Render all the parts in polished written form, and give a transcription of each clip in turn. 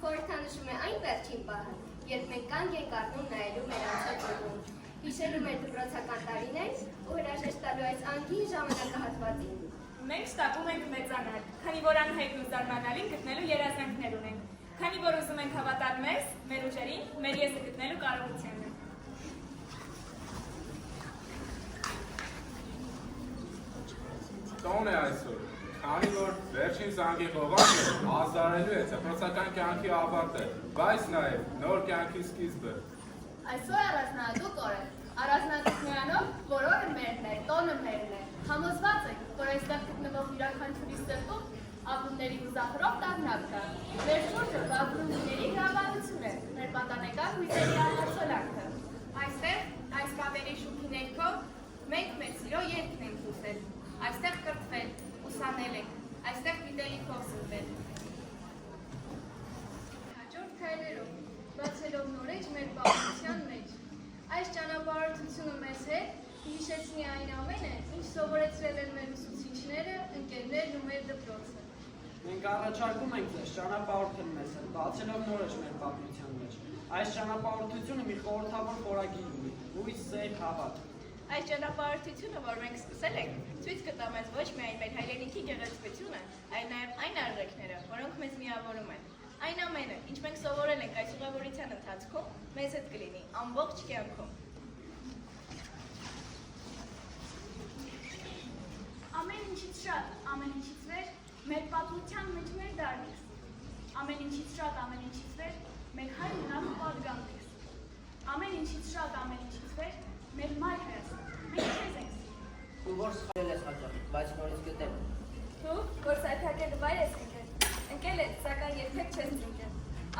Խորհրդանշում է այն վերջին պահը, երբ մենք կանգ ենք առնում նայելու մեր անցած օրերին, հիշելու մեր դպրոցական տարիներն ու հրաժեշտ տալու այս անգին ժամանակահատվածին։ Մենք շտապում ենք մեծանալ, քանի որ անհայտ ու զարմանալին գտնելու երազանքներ ունենք, քանի որ ուզում ենք հավատալ մեզ, մեր ուժերին, մեր եսը գտնելու կարողությանը։ Տոն է այսօր, քանի որ վերջին զանգի խողովակը ազդարելու է դպրոցական կյանքի ավարտը, բայց նաև նոր կյանքի սկիզբը։ Այսօր առանձնահատուկ օր է, առանձնահատուկ նրանով, որ օրը մերն է, տոնը մերն է։ Համոզված ենք, որ այստեղ գտնվող յուրաքանչյուրի սրտում ապրումների հուզախորով տագնապ կա։ Մեր շուրջը ապրումների հրավառություն է, մեր պատանեկան հույզերի արտացոլանքը։ Այստեղ, այս պատերի շուքի ներքո, մենք մեր սիրո երգն ենք հուսել, այստեղ կրթվել, ուսանել ենք, այստեղ գիտելիքով զրվել։ Հաջորդ քայլերով, բացելով նորեջ մեր պատմության մեջ, այս ճանապարհորդությունը մեզ հետ հիշեցնի այն ամենը, ինչ սովորեցրել են մեր ուսուցիչները, ընկերներն ու մեր դպրոցը։ Մենք առաջարկում ենք ձեզ ճանապարհորդել մեզ հետ, բացելով նորեջ մեր պատմության մեջ։ Այս ճանապարհորդությունը մի խորհրդավոր խորագիր ունի, հույս, սեր, հավատ։ Այս ճանապարհորդությունը, որ մենք սկսել ենք, ցույց կտա մեզ ոչ միայն մեր հայրենիքի գեղեցկությունը, այլ նաև այն արժեքները, որոնք մեզ միավորում են։ Այն ամենը, ինչ մենք սովորել ենք այս ուղևորության ընթացքում, մեզ հետ կլինի ամբողջ կյանքում։ Ամեն ինչից շատ, ամեն ինչից վեր, մեր պատմության մեջ մեր դարն է։ ամեն ինչից շատ, ամեն ինչից վեր, մեր հայ մնաց պատգամն ենք։ Ամեն ինչից շատ, ամեն ինչից վեր, մեր մայր Հայաստան, մենք քեզ ենք սիրում։ Ու որ սխալել ես հաճախ, բայց նորից գտել։ Դու, որ սայթակել վայր ես ընկել, ընկել ես, սակայն երբեք չես ընկել։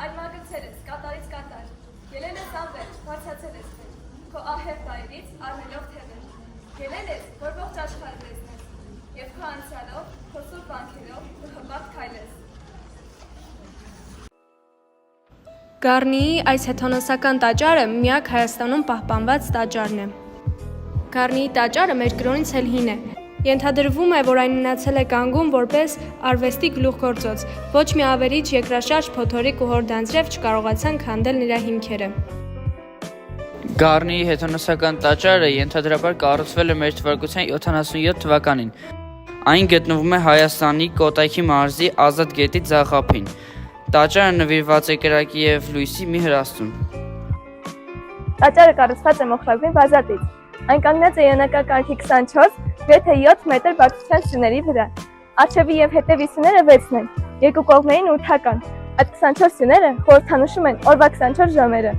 Այլմագնցել ես, կատարից կատար, ելել ես անվերջ, բարձացել ես վեր, քո ահև վայրից առնելով թևեր, ելել ես, որ ողջ աշխարհ տեսնես, և քո անցյալով, քո սուրբ անքերով ու հպարտ քայլես։ Գառնիի այս հեթանոսական տաճարը միակ Հայաստանում պահպանված տաճարն է։ Գառնիի տաճարը մեր կրոնից էլ հին է։ Ենթադրվում է, որ այն մնացել է կանգուն որպես արվեստի գլուխգործոց, ոչ մի ավերիչ, երկրաշարժ, փոթորիկ ու հորդանձրև չկարողացան քանդել նրա հիմքերը։ Գառնիի հեթանոսական տաճարը ենթադրաբար կառուցվել է մեր թվարկության 77 թվականին։ Այն գտնվում է Հայաստանի Կոտայքի մարզի Ազատ գետի ձախ ափին։ Տաճարը նվիրված է կրակի և լույսի մի հրաստուն։ Տաճարը կառուցված է մոխրագույն բազալտից։ Այն կանգնած է յոնակակարգի 24-7 մետր բարձրության սյուների վրա։ Առջևի և հետևի սյուները 6-ն են, երկու կողմերին ութական։ Այդ 24 սյուները խորհրդանշում են օրվա 24 ժամերը։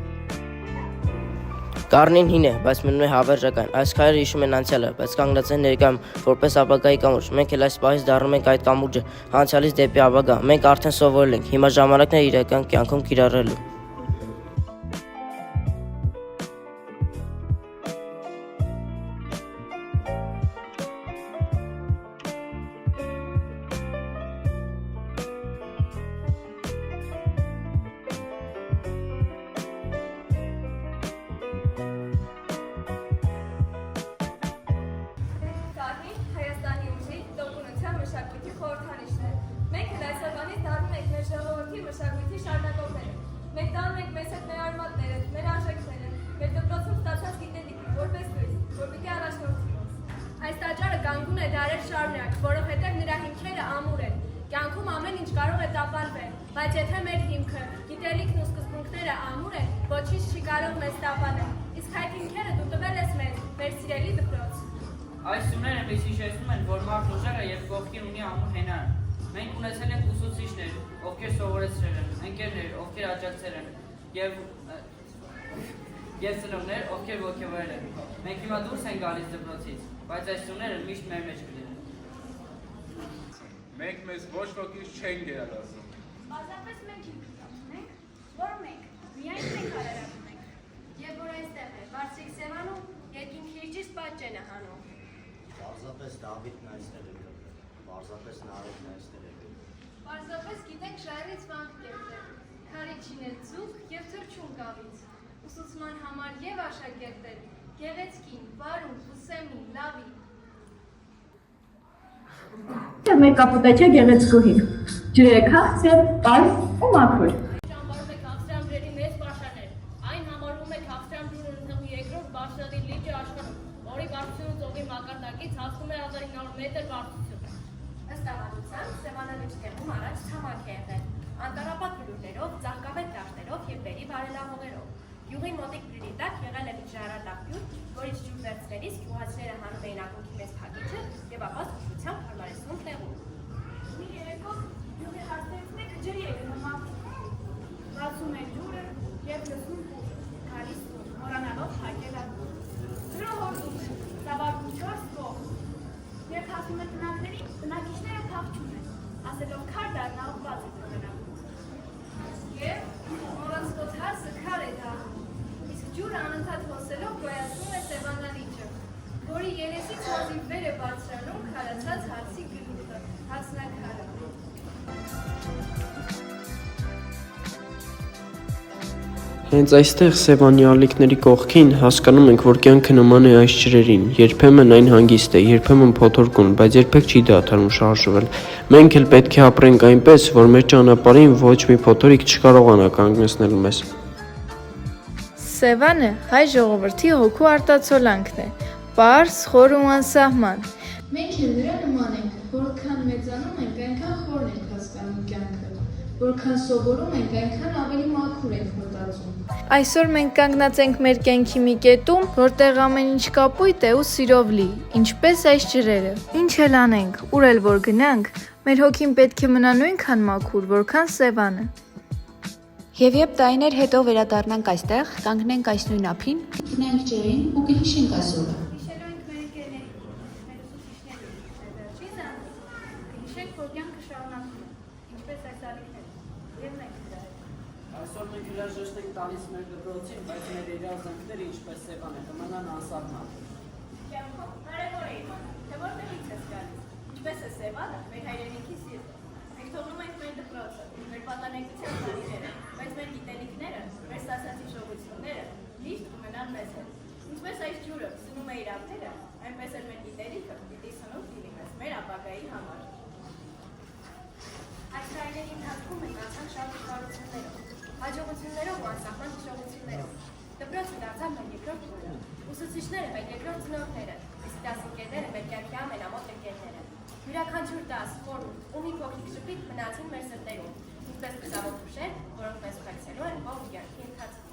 Գառնին հին է, բայց մնում է հավերժական։ Այս քայլերը հիշում են անցյալը, բայց կանգնած են ներկայում որպես ապագայի կամուրջ։ Մենք էլ այս պահից դառնում ենք այդ կամուրջը, անցյալից դեպի ապագա։ Մենք արդեն սովորել ենք, հիմա ժամանակն է իրական կյանքում կիրառելու։ Հայաստանի ուժի, տոկունության մշակույթի խորհրդանիշն է։ Մենք էլ այսօրվանից դառնում ենք մեր ժողովրդի մշակույթի շարունակողները։ Մենք տանում ենք մեզ հետ մեր արմատները, մեր արժեքները, մեր դպրոցում ստացած գիտելիքը, որպես լույս, որ պիտի առաջնորդի մեզ։ Այս տաճարը կանգուն է դարեր շարունակ, որովհետև նրա հիմքերը ամուր են։ Կյանքում ամեն ինչ կարող է տապալվել, բայց եթե մեր հիմքը, գիտելիքն ու սկզբունքները ամուր են, ոչինչ չի կարող մեզ տապալել։ Իսկ այդ հիմքերը դու տվել ես մեզ, մեր սիրելի դպրոց։ Այս սյուները մեզ հիշեցնում են, որ մարդ ուժեղը և կողքին ունի ամուր հենարան։ Մենք ունեցել ենք ուսուցիչներ, ովքեր սովորեցրել են, ընկերներ, ովքեր աջակցել են, և ծնողներ, ովքեր ոգևորել են։ Մենք հիմա դուրս ենք գալիս դպրոցից, բայց այս սյուները միշտ մեր մեջ կլինեն։ Մենք մեզ ոչ ոքից չենք գերադասում։ Պարզապես մենք ինչ կտանենք, որ մենք միայն մենք արարանում ենք։ Եվ որ այստեղ է, բարձրիկ Սևանում երկինքի ճիշտ պատճենը հանում։ Պարզապես Դավիթն այստեղ է գտել, պարզապես Նարեկն այստեղ է գտել։ Պարզապես գիտենք շայրից վանք կերտել, քարի չինել ձուկ և թրջուն կավից, ուսուցման համար և աշակերտել, գեղեցկին, բարուն, ուսեմնին, լավին։ Մեր կապուտաչա գեղեցկուհին, ջրերը քաղցր, պարզ ու մաքուր։ Ճամբարում է քաղցրամ ջրերի մեծ պաշարներ, այն համարվում է քաղցրամ ջուրը ընթղի երկրորդ բարձրադիր լիճը աշխարհում, որի բարձրությունը ծովի մակարդակից հասնում է 1900 մետր բարձրություն։ Ըստ ավանդության, Սևանալիճ տեղում առաջ ցամաք է եղել, անտառապատ բլուրներով, ծաղկավետ դաշտերով և բերի բարելավողերով։ Գյուղի մոտիկ բլուրի տակ եղել է մի ժայռատափ գյուղ, որից ջուր վերցնելիս գյուղացիները հանում էին ակունքի մեծ փակիչը և ապա զգուշությամբ հարմարեցնում տեղում։ Մի երեկո գյուղի հարցերից մեկը ջրի է գնում աղջիկ։ Բացում է ջուրը և լսում ուժ, գալիս տուն, մոռանալով փակել ակունքը։ Ջուրը հորդում է, ծավալվում 4 կողմ։ Երբ հասնում է տնակներին, տնակիչները փախչում են, ասելով քար դառնալ բաց է թողնելու։ Եվ մոռացված հարսը քար է դառնում, իսկ ջուրը անընդհատ հոսելով գոյացնում է Սևանալիճը, որի երեսից հազիվ վեր է բարձրանում քարացած հարսի գլուխը, հասնակարը։ Հենց այստեղ Սևանի ալիքների կողքին հասկանում ենք, որ կյանքը նման է այս ջրերին, երբեմն այն հանգիստ է, երբեմն փոթորկուն, բայց երբեք չի դադարում շարժվել։ Մենք էլ պետք է ապրենք այնպես, որ մեր ճանապարհին ոչ մի փոթորիկ չկարողանա կանգնեցնել մեզ։ Սևանը հայ ժողովրդի հոգու արտացոլանքն է, պարզ, խոր ու անսահման։ Մենք էլ նրա նման ենք, որքան մեծանում ենք, այնքան խորն ենք հասկանում կյանքը, որքան սովորում ենք, այնքան ավելի մաքուր ենք մտածում։ Այսօր մենք կանգնած ենք մեր կյանքի մի կետում, որտեղ ամեն ինչ կապույտ է ու սիրով լի, ինչպես այս ջրերը։ Ինչ էլ անենք, ուր էլ որ գնանք, Մեր հոգին պետք է մնա նույնքան մաքուր, որքան Սևանը։ Եվ երբ տարիներ հետո վերադառնանք այստեղ, կանգնենք այս նույն ափին, Գնանք ջերին ու կհիշենք այսօրը։ Հիշելու ենք մեր ընկերներին, մեր ուսուցիչներին, կհիշենք, որ կյանքը շարունակվում է, ինչպես այս ալիքները, և մենք դրա հետ։ Այսօր մենք հրաժեշտ ենք տալիս մեր դպրոցին, բայց մեր երազանքները ինչպես Սևան է, կմնան անսահման։ Կյանքում կարևոր է իմանալ, թե որտեղից ես գալիս, ինչպես է Սևանը, մեր հայրենիքի սիրտը։ Մենք թողնում ենք մեր դպրոցը, մեր պատանեկության տարիները, բայց մեր գիտելիքները, մեր ստացած հիշողությունները միշտ կմնան մեզ հետ։ Ինչպես այս ջուրը սնում է իր ափերը, այնպես էլ մեր գիտելիքը պիտի սնունդ լինի մեզ մեր ապագայի համար։ Այս տարիների ընթացքում մենք անցանք շատ դժվարություններով, հաջողություններով ու անսահման հիշողություններով։ Դպրոցը դարձավ մեր երկրորդ տունը, ուսուցիչները մեր երկրորդ ծնողները, իսկ դասընկերները մեր կյանքի ամենամոտ ընկերները։ Յուրաքանչյուր դաս, ֆորում ու մի փոքրիկ շփիկ մնացին մեր սրտերում, ինչպես կսավոտ հուշեր, որոնք մեզ ուղեկցելու են ողջ կյանքի ընթացքում։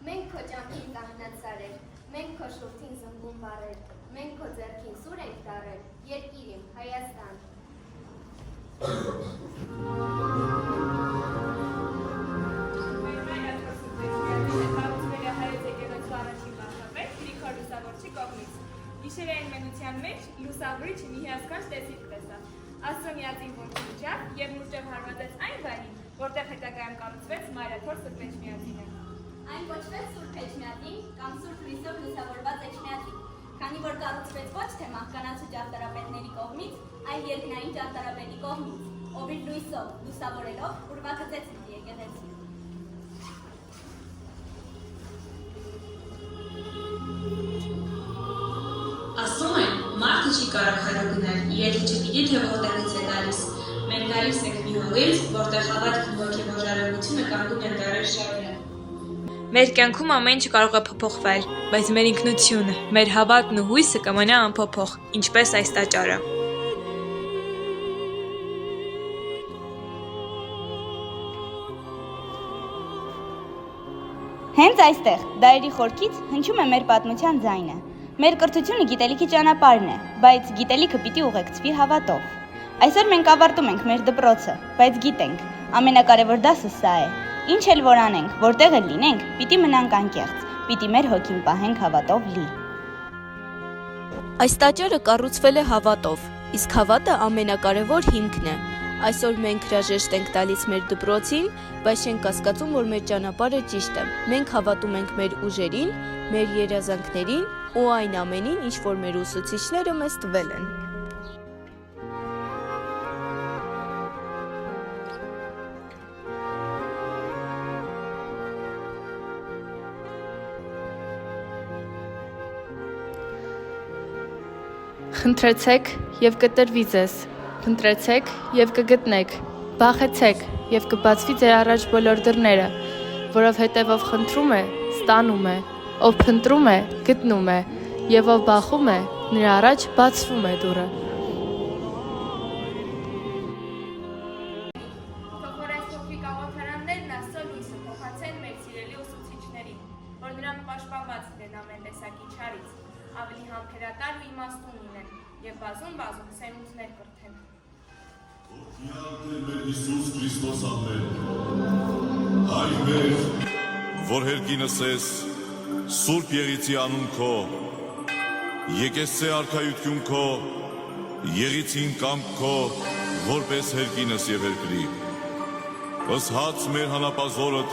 Մենք քո ջանքին կանգնած սարեր, մենք քո շուրթին զնգում վառեր, մենք քո ձեռքին սուր ենք դարել, երկիր իմ, Հայաստան։ Գիշերային մենության մեջ լուսավորիչը մի հիասքանչ տեսիք տեսավ։ Աստոնյացին ոնցուջավ և մուրճև հարվածեց այն վայրին, որտեղ հետագայում կառուցվեց մայրաթոր Սուրբ Էջմիածինը։ Այն կոչվեց Սուրբ Էջմիածին կամ Սուրբ Հրիսով լուսավորված Էջմիածին, քանի որ կառուցվեց ոչ թե մահկանացու ճարտարապետների կողմից, այլ երկնային ճարտարապետի կողմից, ով իր լույսով լուսավորելով ուրվագծեց իր եկեղեցին։ մարդը չի կարող հետո գնել, եթե չգիտի, թե որտեղից է գալիս։ Մենք գալիս ենք մի հողից, որտեղ հավատքն ու հոգևոր արարողությունը կանգուն են դարեր շարունակ։ Մեր կյանքում ամեն ինչ կարող է փոփոխվել, բայց մեր ինքնությունը, մեր հավատն ու հույսը կմնա անփոփոխ, ինչպես այս տաճարը։ Հենց այստեղ, դայերի խորքից, հնչում է մեր պատմության ձայնը։ Մեր կրթությունը գիտելիքի ճանապարհն է, բայց գիտելիքը պիտի ուղեկցվի հավատով։ Այսօր մենք ավարտում ենք մեր դպրոցը, բայց գիտենք, ամենակարևոր դասը սա է։ Ինչ էլ որ անենք, որտեղ էլ լինենք, պիտի մնանք անկեղծ, պիտի մեր հոգին պահենք հավատով լի։ Այս տաճարը կառուցվել է հավատով, իսկ հավատը ամենակարևոր հիմքն է։ Այսօր մենք հրաժեշտ ենք տալիս մեր դպրոցին, բայց չենք կասկածում, որ մեր ճանապարհը ճիշտ է։ Մենք հավատում ենք մեր ուժերին, մեր երազանքներին ու այն ամենին, ինչ որ մեր ուսուցիչները մեզ տվել են։ Խնդրեցեք եւ կտրվի ձեզ, խնդրեցեք եւ կգտնեք, բախեցեք եւ կբացվի ձեր առաջ բոլոր դռները, որովհետեւ ով խնդրում է, ստանում է, ով փնտրում է, գտնում է, եւ ով բախում է, նրա առաջ բացվում է դուռը։ Թող որ այս փոքրիկ աղոթարաններն Աստծո լույսը փոխանցեն մեր սիրելի ուսուցիչներին, որ նրանք պաշտպանված լինեն ամեն տեսակի չարից, ավելի համբերատար ու իմաստուն լինեն եւ բազում սերունդներ կրթեն։ Մեր Հիսուս Քրիստոս ամեն։ Հայր մեր, որ հերկինս ես, Սուրբ Եղիցի անուն քո, եկեսցե արքայություն քո, Եղիցին կամք քո, որպես հերկինս եւ երկրի։ Ըստ մեր հանապազորդ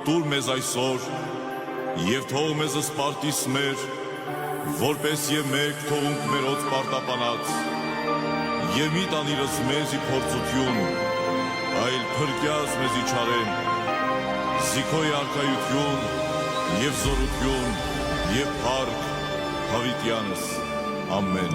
տուր մեզ այսօր եւ թող մեզ սպարտիս մեր, որպես եւ մեկ թողունք մերոց պարտապանած, եւ մի տանիրս մեզի փորձություն, այլ փրկյաց մեզի չարեն, զիքոյ արքայություն եւ զորություն եւ փառք հավիտյանս, ամեն։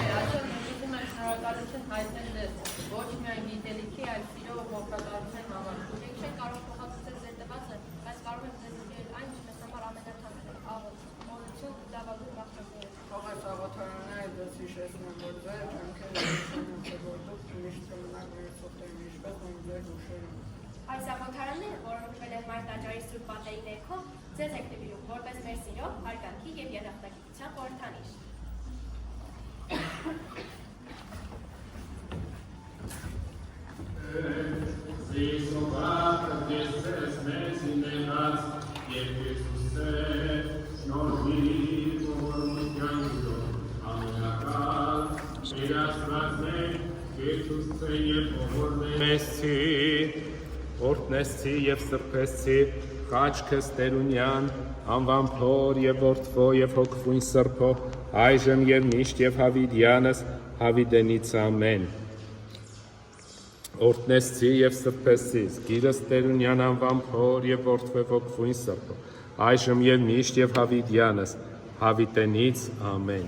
Այսօր ուզում եմ շնորհակալություն հայտնել ձեզ, ոչ միայն գիտելիքի, այլ սիրո ու ողջունության համար։ Մենք չենք կարող փոխանցել ձեր տվածը, բայց կարող ենք ձեզ դնել այն, ինչ մեզ համար ամենաթանկն է, աղոթություն, լավագույն բախտակները։ Թող այս աղոթարանները ձեզ հիշեցնեն, որ ձեր ջանքերը շնորհակալ որ դուք միշտ կմնաք մեր սոթերի հիշպես ու ձեր հուշերում։ Այս աղոթարանները, որը հուշվել են Մայր տաճարի Սուրբ Պատերի ներքո, ձեզ եք նվիրում որպես մեր սիրո, հարգանքի եւ երախտագիտության խորհրդանիշ։ Մեսցի, օրտնեսցի և սրբեսցի, խաչքս տերունյան, անվան փոր և որդվո և հոգվույն սրբո, այժմ և միշտ և հավիդյանս, հավիդենից ամեն։ Օրտնեսցի և սրբեսցի, գիրս տերունյան անվան փոր և որդվո և հոգվույն սրբո, այժմ և միշտ և հավիդյանս, հավիտենից ամեն։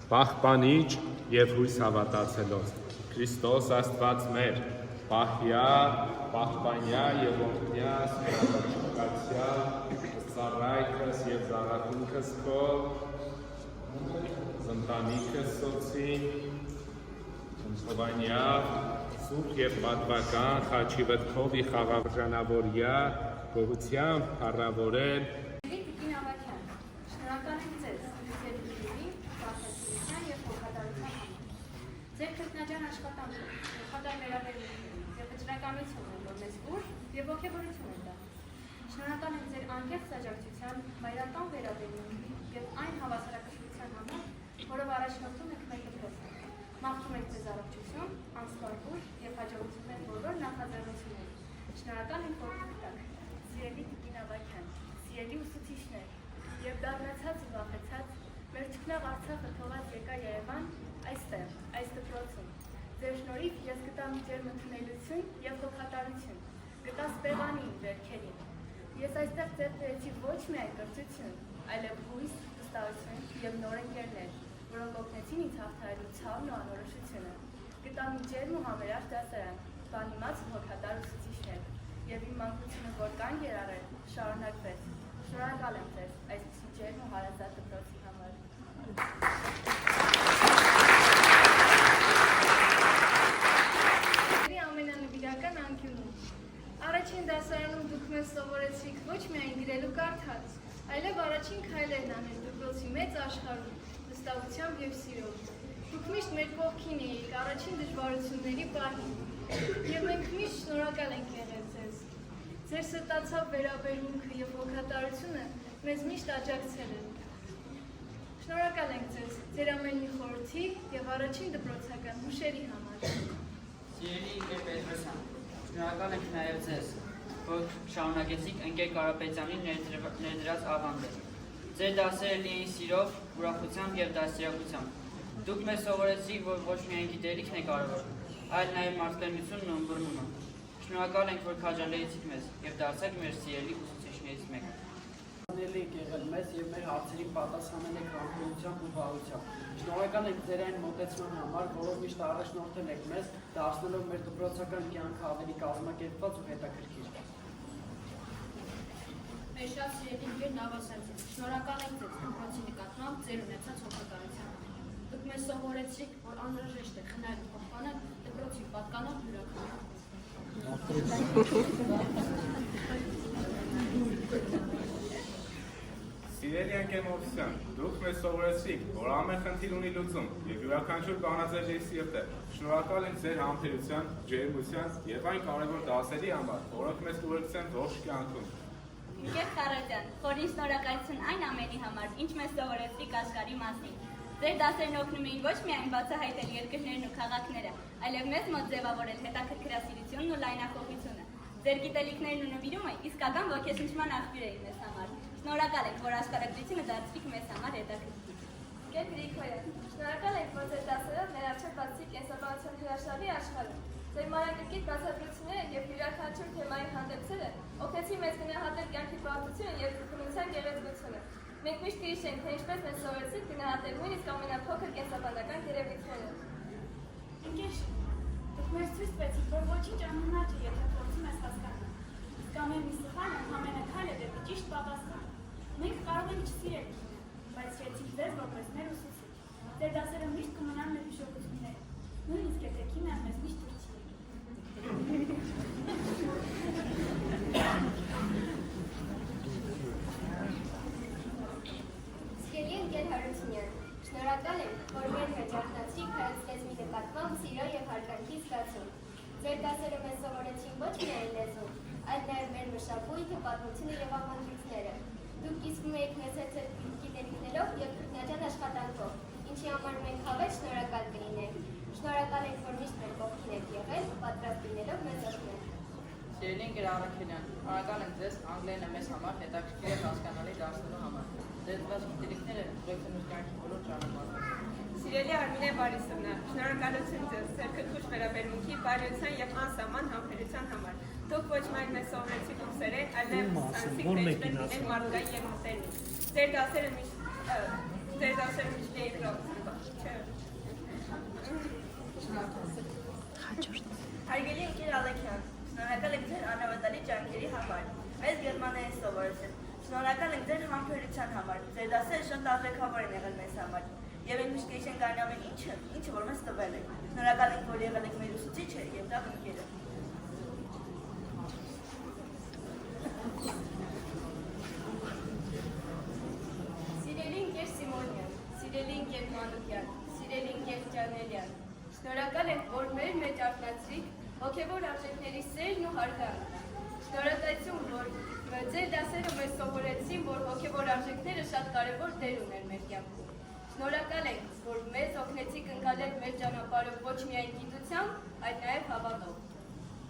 Պահպանիչ և հույս հավատացելով, Քրիստոս Աստված մեր, պահյա, պահպանյա և օրհնյա, սպրավաճկացյա, ծառայքս և զարակունքս քո, զնտանիքս սոցին, ընցովանյա, սուրբ և պատվական, խաչի վտքով ի խաղավժանավորյա, գողությամբ փառավորել, Շնորհակալ ենք ձեզ, ձեր ուժերի, պարտավորության եւ հոգատարության համար։ Ձեր քրտնաջան աշխատանքը, ուղղատար վերաբերմունքն եւ վճռականությունը, որ մեզ ուժ եւ ողջավորություն են տալիս։ Շնորհակալ ենք ձեր անկեղծ աջակցության, մայրական վերաբերմունքի եւ այն հավասարակշռության համար, որով առաջնորդում եք մեր դպրոցը։ Մաղթում ենք ձեզ առողջություն, անսպար ուժ եւ հաջողություններ բոլոր նախաձեռնություններին։ Շնորհակալ ենք, որ դուք սիրելի Տիկին Ավագյան, սիրելի ուսուցիչներ, եւ դառնացած ու վախեցած մեր ճկնաղ Արցախը թողած եկա Երևան այստեղ, այս դպրոցում։ Ձեր շնորհիվ ես գտա մի ջերմ ընդունելություն եւ հոգատարություն, գտա սպեղանի իմ վերքերին։ Ես այստեղ ձեռք բերեցի ոչ միայն կրթություն, այլև հույս, վստահություն եւ նոր ընկերներ։ որոնք օգնեցին ինձ հաղթահարել ցավն ու անորոշությունը։ Գտա մի ջերմ ու համերաշխ դասարան, բանիմաց հոգատար ուսուցիչներ, եւ իմ մանկությունը, որ կան երարել, շարունակվեց։ Շնորհակալ եմ ձեզ այսպիսի ջերմ ու հարազատ դպրոցի համար։ Ամենանվիրական անկյունում։ Առաջին դասարանում դուք մեզ սովորեցիք ոչ միայն գրելու կարդաց, այլև առաջին քայլերն անել դպրոցի մեծ աշխարհում, վստահությամբ եւ սիրով։ Դուք միշտ մեր կողքին էիք առաջին դժվարությունների պահին, եւ մենք միշտ շնորհակալ ենք եղել ձեզ։ Ձեր սրտացավ վերաբերմունքը եւ հոգատարությունը մեզ միշտ աջակցել են։ Շնորհակալ ենք ձեզ ձեր ամեն մի խորհրդի եւ առաջին դպրոցական հուշերի համար։ Սիրելի ընկեր Պետրոսյան, շնորհակալ ենք նաև ձեզ, որ շարունակեցիք ընկեր Կարապետյանի ներդրած ավանդը։ Ձեր դասերը լի էին սիրով, ուրախությամբ և դաստիարակությամբ։ Դուք մեզ սովորեցիք, որ ոչ միայն գիտելիքն է կարևոր, այլ նաև մարդկայնությունն ու ըմբռնումը։ Շնորհակալ ենք, որ քաջալերեցիք մեզ և դարձեք մեր սիրելի ուսուցիչներից մեկը։ Եք եղել մեզ եւ մեր հարցերին պատասխանել եք համբերությամբ ու վարությամբ։ Շնորհակալ ենք ձեր այն մոտեցման համար, որով միշտ առաջնորդել եք մեզ, դարձնելով մեր դպրոցական կյանքը ավելի կազմակերպված ու հետաքրքիր։ Մեր շատ սիրելի ընկեր Նավասյանցին, շնորհակալ ենք ձեզ դպրոցի նկատմամբ ձեր ունեցած հոգատարության համար։ Դուք մեզ սովորեցիք, որ անհրաժեշտ է խնայել ու պահպանել դպրոցի պատկանող հյուրաքանչյուրը։ Սիրելի ընկեր Մովսյան, դուք մեզ սովորեցիք, որ ամեն խնդիր ունի լուծում եւ յուրաքանչյուր բանաձև իր սիրտը։ Շնորհակալ ենք ձեր համբերության, ջերմության եւ այն կարևոր դասերի համար, որոնք մեզ ուղեկցեն ողջ կյանքում։ Ընկեր Խառատյան, խորին շնորհակալություն այն ամենի համար, ինչ մեզ սովորեցիք աշխարհի մասին։ Ձեր դասերն օգնում էին ոչ միայն բացահայտել երկրներն ու քաղաքները, այլև մեզ մոտ ձևավորել հետաքրքրասիրությունն ու լայնախոհությունը։ Ձեր գիտելիքներն ու նվիրումը իսկական ոգեշնչման աղբյուր էին մեզ համար։ Շնորհակալ ենք, որ աշխարհագրությունը դարձրիք մեզ համար հետաքրքիր։ Ընկեր Գրիգորյան, շնորհակալ ենք, որ ձեր դասերով մեր առջև բացրիք կենսաբանության հրաշալի աշխարհում։ Ձեր մանրակրկիտ բացատրությունները եւ յուրաքանչյուր թեմայի հանդեպները օգնեցին մեզ գնահատել կյանքի բարդությունը եւ բնության գեղեցկությունը։ Մենք միշտ կհիշենք, թե ինչպես մեզ սովորեցիք գնահատել նույնիսկ ամենափոքր կենսաբանական երևույթները։ Ընկեր, դուք մեզ ցույց տվեցիք, որ ոչինչ անհնար չէ, եթե փորձում ես հասկանալ։ Իսկ ամեն մի սխալ ամենաքայլը դեպի ճիշտ պատասխան։ Մենք կարող ենք չսիրել, բայց սիրեցիք ձեզ որպես մեր ուսուցիչ։ Ձեր դասերը միշտ կմնան մեր հիշողությունները, նույնիսկ եթե քիմիան մեզ միշտ դուր չի եկել։ Սիրելի ընկեր Հարությունյան, շնորհակալ եմ, որ մեր մեջ արտացրիք հայացքեզ մի նկատմամբ սիրո և հարգանքի զգացում։ Ձեր դասերը մեզ սովորեցին ոչ միայն լեզուն, այլ նաև մեր մշակույթը, պատմությունը և ավանդույթները։ Դուք կիսվում եք մեզ հետ ձեր գիտելիքներով և քրտնաջան աշխատանքով, ինչի համար մենք հավերժ շնորհակալ կլինենք։ Շնորհակալ ենք, որ միշտ մեր կողքին եք եղել, պատրաստ լինելով մեզ օգնել։ Սիրելի ընկեր Առաքելյան, շնորհակալ ենք ձեզ անգլերենը մեզ համար հետաքրքիր և հասկանալի դարձնելու համար։ Ձեր տված գիտելիքները ուղեկցում են կյանքի բոլոր ճանապարհները։ Սիրելի Արմինե Բարիսովնա, շնորհակալություն ձեզ ձեր քրքուշ վերաբերմունքի, բարյության եւ անսահման համբերության համար։ Դուք ոչ միայն մեզ սովորեցիք ուսերեն, այլ նաեւ ուսուցանցիք թե ինչպես լինել մարդկային եւ մտերմիկ։ Ձեր դասերը միշտ Հարգելի ընկեր Ալեքյան, շնորհակալ ենք ձեր անհավատալի ջանքերի համար։ Մեզ գերմաներեն սովորեցին։ Շնորհակալ ենք ձեր համբերության համար։ Ձեր դասերը շատ աղերքավոր են եղել մեզ համար։ Եվ մենք միշտ կհիշենք այն ամեն ինչը որ մեզ տվել եք։ Շնորհակալ ենք, որ եղել եք մեր ուսուցիչը եւ լավ ընկերը։ Սիրելի ընկեր Սիմոնյան, սիրելի ընկեր Մանուկյան, սիրելի ընկեր Ջանելյան, շնորհակալ ենք, որ մեր մեջ արտնացրիք հոգևոր արժեքների սերն ու հարգանքը։ Շնորհակալություն, որ ձեր դասերը մեզ սովորեցին, որ հոգևոր արժեքները շատ կարևոր դեր ունեն մեր կյանքում։ Շնորհակալ ենք, որ մեզ օգնեցիք ընկալել մեր ճանապարհը ոչ միայն գիտությամբ, այլ նաև հավատով։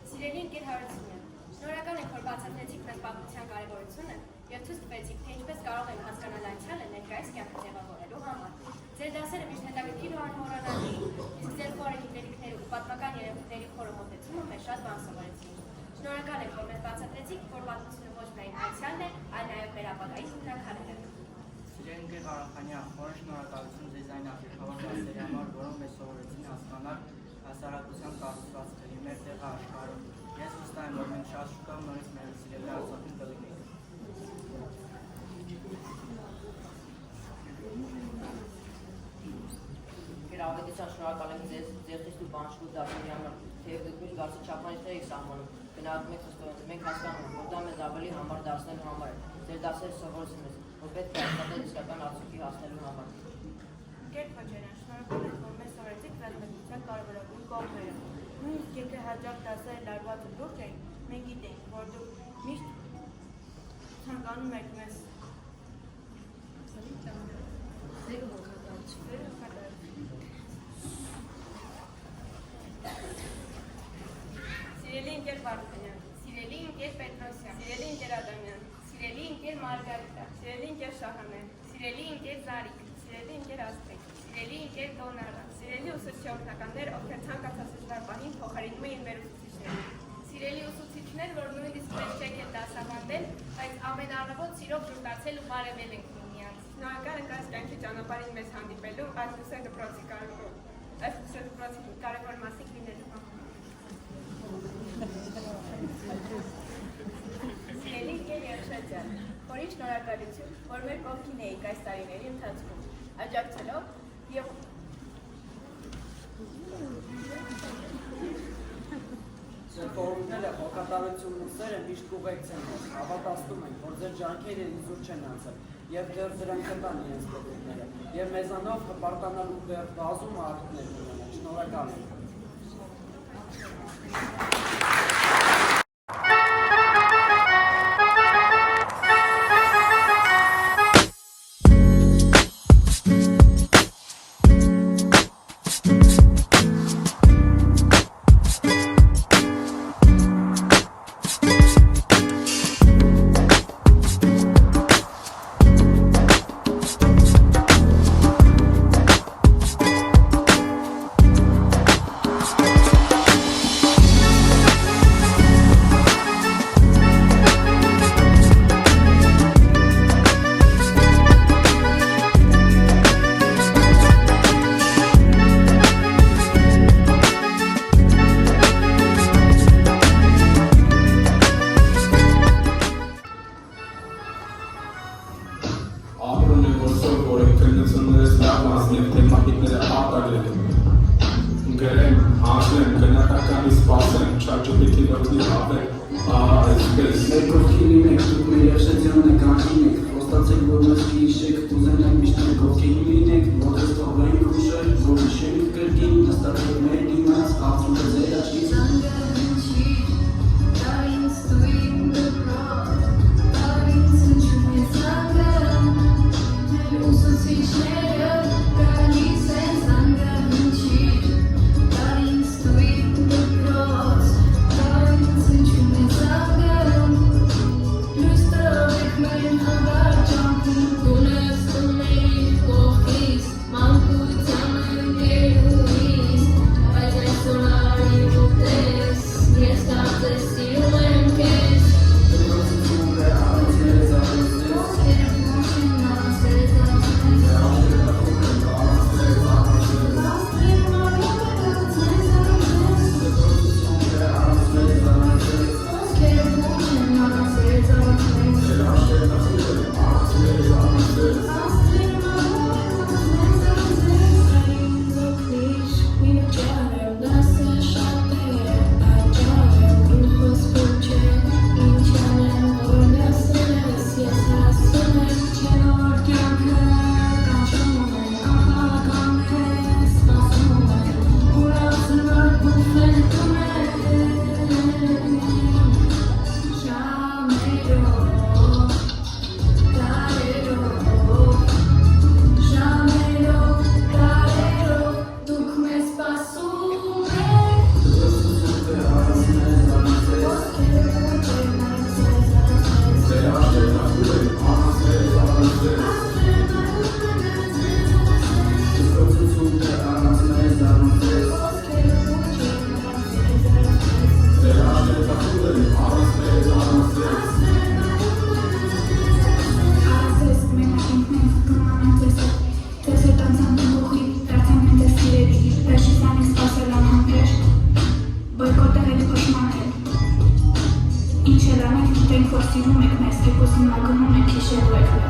Սիրելի ընկեր Հարությունյան, շնորհակալ ենք, որ բացատրեցիք մեր պատմության կարևորությունը և ցույց տվեցիք, թե ինչպես կարող ենք հասկանալ անցյալը ներկայիս կյանքը ձևավորելու համար։ Ձեր դասերը միշտ հետաքրքիր ու անմոռանալի, իսկ ձեր խորը գիտելիքների ու պատմական երևույթների խորը մոտեցումը մեզ շատ բան սովորեցին։ Շնորհակալ ենք, որ մեզ բացատրեցիք, որ պատմությունը ոչ միայն անցյալն է, այլ նաև մեր ապագայի հիմնաքարերը։ Սիրելի ընկեր Ղարախանյան, խորը շնորհակալություն ձեզ այն Ավետիցան շնորհակալ ենք ձեզ ձեր խիստ ու բանջկոտ դասերի համար, թեև դուք միշտ բարձր չափանիշներ եք սահմանում, գնահատում եք Քրիստոսին, մենք հասկանում ենք, որ դա մեզ ավելի համար դարձնելու համար է, ձեր դասերը սովորեցնում ես, որ պետք է աշխատել իսկական արդյունքի հասնելու համար։ Գերտ Խաչարյան, շնորհակալ ենք, որ մեզ սովորեցիք ռազմավարության կարևորագույն կողմերը։ Նույնիսկ եթե հաջող դասերը լարվածը լուրջ էին, մենք գիտենք, որ դուք միշտ ցանկանում եք մեզ Սիրելի ընկեր Վարդանյան, սիրելի ընկեր Պետրոսյան, սիրելի ընկեր Ադամյան, սիրելի ընկեր Մարգարիտա, սիրելի ընկեր Շահանե, սիրելի ընկեր Զարիկ, սիրելի ընկեր Աստրիկ, սիրելի ընկեր Դոնարա, սիրելի ուսուցչականներ, ովքեր ցանկացած դժվար պահին փոխարինում էին մեր ուսուցիչներին, սիրելի ուսուցիչներ, որ նույնիսկ մեզ չեք էլ դասավանդել, բայց ամենառավոտ սիրով ժուտացել ու բարևել ենք միմյանց։ Շնորհակալ ենք այս կյանքի ճանապարհին մեզ հանդիպելու, այս լուսե դպրոցի կարևոր մասիկ լինելու համար։ Սիրելի ընկեր Երշաջյան, խորին շնորհակալություն, որ մեր կողքին էիք այս տարիների ընթացքում, աջակցելով եւ Ձեր խորհուրդները, հոգատարությունն ու սերը միշտ կուղեկցեն մեզ, հավատացնում ենք, որ ձեր ջանքերը իզուր չեն անցել, եւ դեռ դրանք կտան իրենց պետքները, եւ մեզանով հպարտանալու դեռ բազում արդյունքներ կունենան, շնորհակալ ենք։ Ինչ էլ անենք, գիտենք, որ սիրում եք մեզ, թե կոսին ագնում եք հիշելու եք մեզ։